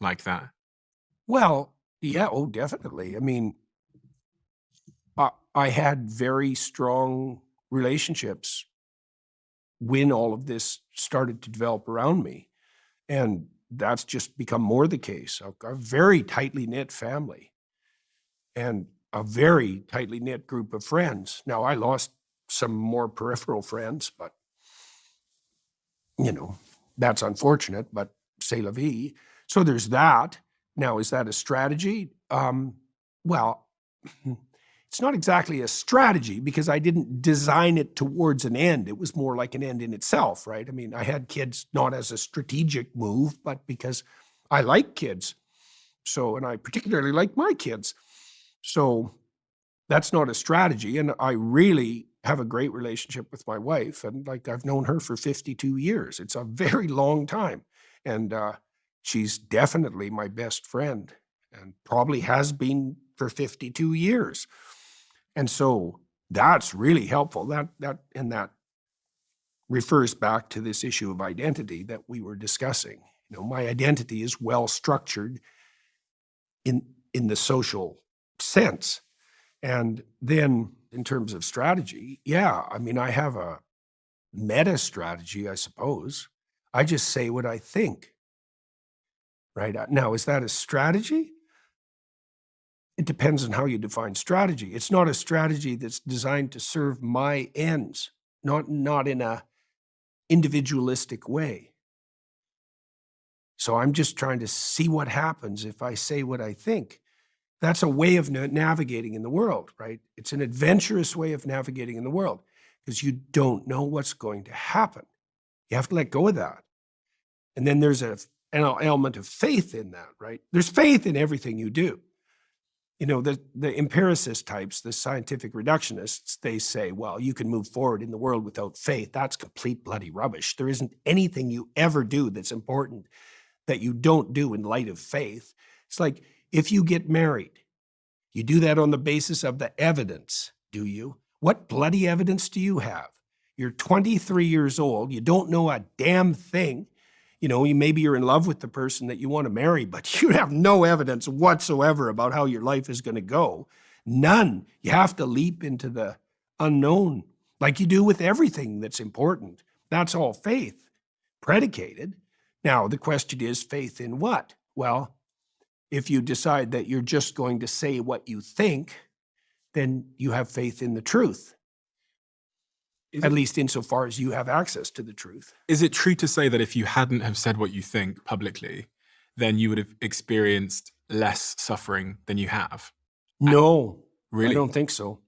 like that? Well, yeah, oh, definitely. I mean, I had very strong relationships when all of this started to develop around me, and that's just become more the case. A very tightly knit family and a very tightly knit group of friends. Now, I lost some more peripheral friends, but, you know, that's unfortunate, but c'est la vie. So there's that. Now, is that a strategy? Well, it's not exactly a strategy because I didn't design it towards an end. It was more like an end in itself, right? I mean, I had kids not as a strategic move, but because I like kids. So, and I particularly like my kids. So that's not a strategy. And I really have a great relationship with my wife. And like I've known her for 52 years. It's a very long time. And she's definitely my best friend and probably has been for 52 years. And so that's really helpful. That refers back to this issue of identity that we were discussing. You know, my identity is well structured in the social sense. And then in terms of strategy, yeah, I mean, I have a meta strategy, I suppose. I just say what I think, right? Now, is that a strategy? It depends on how you define strategy. It's not a strategy that's designed to serve my ends, not in a individualistic way. So I'm just trying to see what happens if I say what I think. That's a way of navigating in the world, right? It's an adventurous way of navigating in the world because you don't know what's going to happen. You have to let go of that. And then there's an element of faith in that, right? There's faith in everything you do. You know, the empiricist types, the scientific reductionists, they say, well, you can move forward in the world without faith. That's complete bloody rubbish. There isn't anything you ever do that's important that you don't do in light of faith. It's like if you get married, you do that on the basis of the evidence, do you? What bloody evidence do you have? You're 23 years old, you don't know a damn thing. You know, maybe you're in love with the person that you want to marry, but you have no evidence whatsoever about how your life is going to go. None. You have to leap into the unknown, like you do with everything that's important. That's all faith predicated. Now, the question is faith in what? Well, if you decide that you're just going to say what you think, then you have faith in the truth, Is at it least insofar as you have access to the truth. is it true to say that if you hadn't have said what you think publicly, then you would have experienced less suffering than you have? Uh, No, I Really? don't think so.